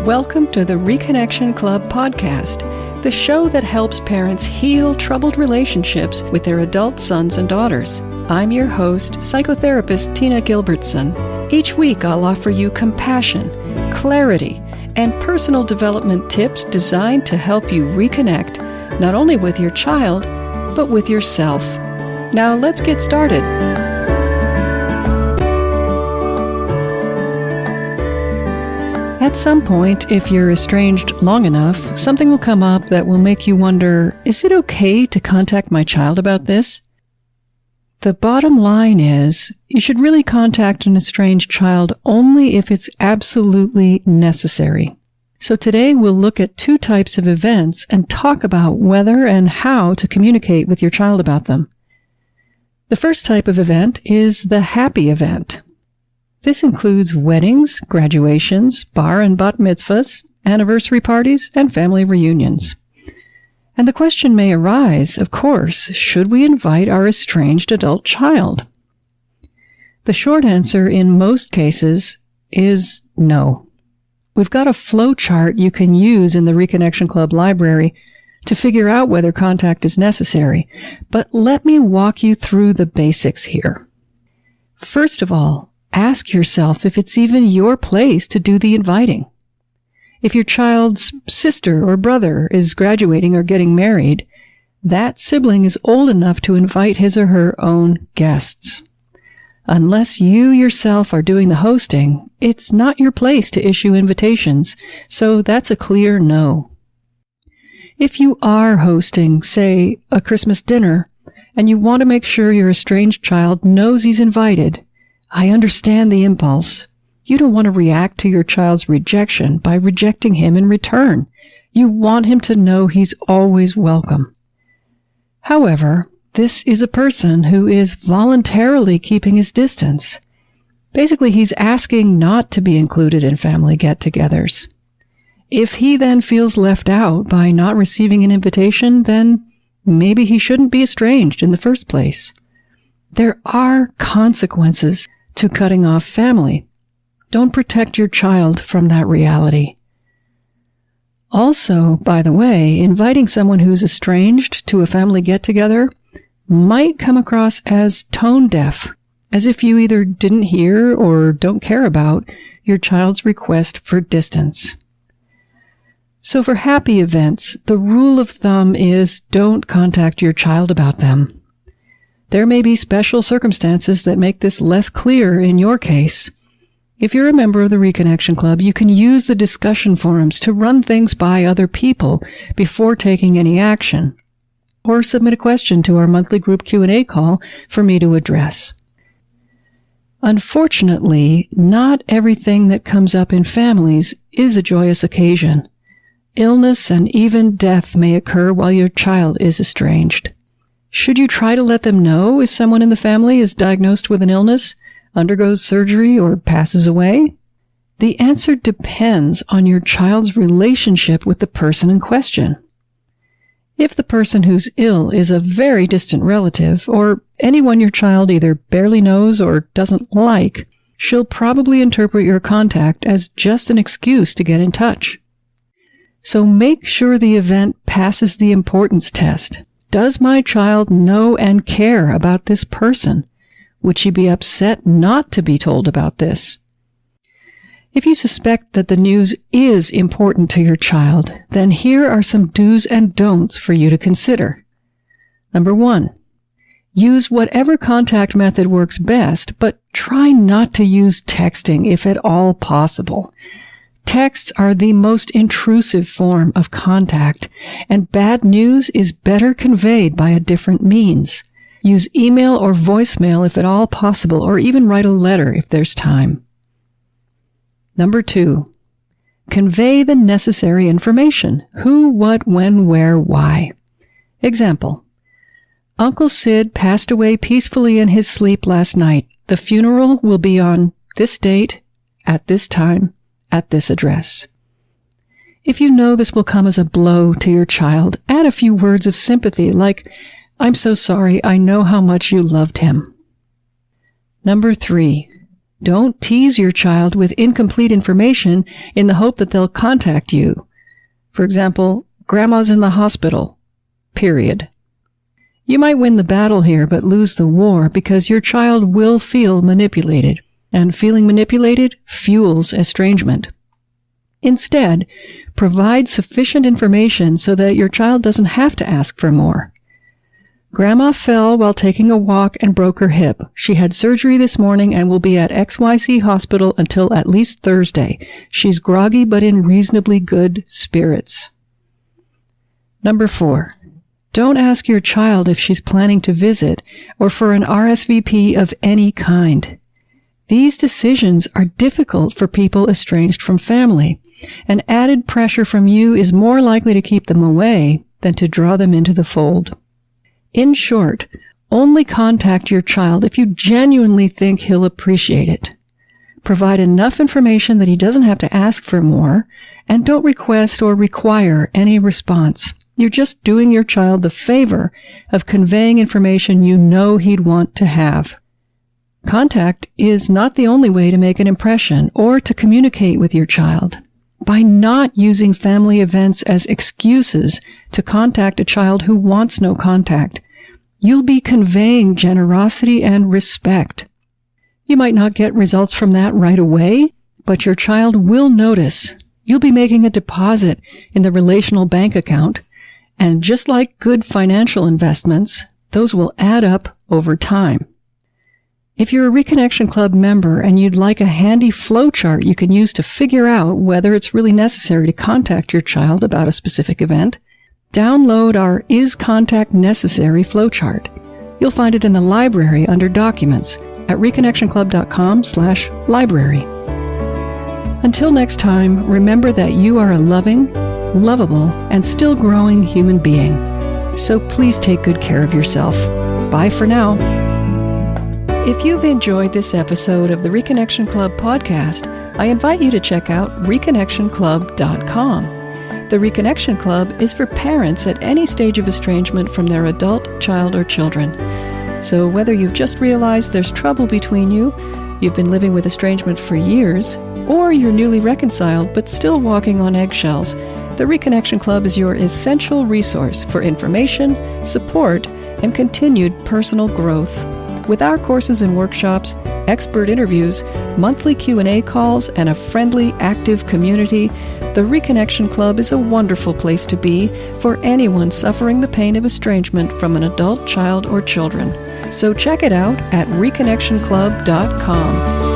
Welcome to the Reconnection Club podcast, the show that helps parents heal troubled relationships with their adult sons and daughters. I'm your host, psychotherapist Tina Gilbertson. Each week I'll offer you compassion, clarity, and personal development tips designed to help you reconnect not only with your child, but with yourself. Now let's get started. At some point, if you're estranged long enough, something will come up that will make you wonder, is it okay to contact my child about this? The bottom line is, you should really contact an estranged child only if it's absolutely necessary. So today we'll look at two types of events and talk about whether and how to communicate with your child about them. The first type of event is the happy event. This includes weddings, graduations, bar and bat mitzvahs, anniversary parties, and family reunions. And the question may arise, of course, should we invite our estranged adult child? The short answer in most cases is no. We've got a flowchart you can use in the Reconnection Club library to figure out whether contact is necessary, but let me walk you through the basics here. First of all, ask yourself if it's even your place to do the inviting. If your child's sister or brother is graduating or getting married, that sibling is old enough to invite his or her own guests. Unless you yourself are doing the hosting, it's not your place to issue invitations, so that's a clear no. If you are hosting, say, a Christmas dinner, and you want to make sure your estranged child knows he's invited, I understand the impulse. You don't want to react to your child's rejection by rejecting him in return. You want him to know he's always welcome. However, this is a person who is voluntarily keeping his distance. Basically, he's asking not to be included in family get-togethers. If he then feels left out by not receiving an invitation, then maybe he shouldn't be estranged in the first place. There are consequences to cutting off family. Don't protect your child from that reality. Also, by the way, inviting someone who's estranged to a family get-together might come across as tone-deaf, as if you either didn't hear or don't care about your child's request for distance. So for happy events, the rule of thumb is don't contact your child about them. There may be special circumstances that make this less clear in your case. If you're a member of the Reconnection Club, you can use the discussion forums to run things by other people before taking any action, or submit a question to our monthly group Q&A call for me to address. Unfortunately, not everything that comes up in families is a joyous occasion. Illness and even death may occur while your child is estranged. Should you try to let them know if someone in the family is diagnosed with an illness, undergoes surgery, or passes away? The answer depends on your child's relationship with the person in question. If the person who's ill is a very distant relative, or anyone your child either barely knows or doesn't like, she'll probably interpret your contact as just an excuse to get in touch. So make sure the event passes the importance test. Does my child know and care about this person? Would she be upset not to be told about this? If you suspect that the news is important to your child, then here are some do's and don'ts for you to consider. Number 1, use whatever contact method works best, but try not to use texting if at all possible. Texts are the most intrusive form of contact, and bad news is better conveyed by a different means. Use email or voicemail if at all possible, or even write a letter if there's time. Number 2, convey the necessary information. Who, what, when, where, why. Example: Uncle Sid passed away peacefully in his sleep last night. The funeral will be on this date, at this time, at this address. If you know this will come as a blow to your child, add a few words of sympathy like, "I'm so sorry, I know how much you loved him." Number 3, Don't tease your child with incomplete information in the hope that they'll contact you. For example, Grandma's in the hospital. Period. You might win the battle here, but lose the war because your child will feel manipulated, and feeling manipulated fuels estrangement. Instead, provide sufficient information so that your child doesn't have to ask for more. Grandma fell while taking a walk and broke her hip. She had surgery this morning and will be at XYZ hospital until at least Thursday. She's groggy but in reasonably good spirits. Number 4. Don't ask your child if she's planning to visit or for an RSVP of any kind. These decisions are difficult for people estranged from family, and added pressure from you is more likely to keep them away than to draw them into the fold. In short, only contact your child if you genuinely think he'll appreciate it. Provide enough information that he doesn't have to ask for more, and don't request or require any response. You're just doing your child the favor of conveying information you know he'd want to have. Contact is not the only way to make an impression or to communicate with your child. By not using family events as excuses to contact a child who wants no contact, you'll be conveying generosity and respect. You might not get results from that right away, but your child will notice. You'll be making a deposit in the relational bank account, and just like good financial investments, those will add up over time. If you're a Reconnection Club member and you'd like a handy flowchart you can use to figure out whether it's really necessary to contact your child about a specific event, download our Is Contact Necessary flowchart. You'll find it in the library under Documents at reconnectionclub.com/library. Until next time, remember that you are a loving, lovable, and still growing human being. So please take good care of yourself. Bye for now. If you've enjoyed this episode of the Reconnection Club podcast, I invite you to check out reconnectionclub.com. The Reconnection Club is for parents at any stage of estrangement from their adult, child, or children. So whether you've just realized there's trouble between you, you've been living with estrangement for years, or you're newly reconciled but still walking on eggshells, the Reconnection Club is your essential resource for information, support, and continued personal growth. With our courses and workshops, expert interviews, monthly Q&A calls, and a friendly, active community, the Reconnection Club is a wonderful place to be for anyone suffering the pain of estrangement from an adult, child, or children. So check it out at reconnectionclub.com.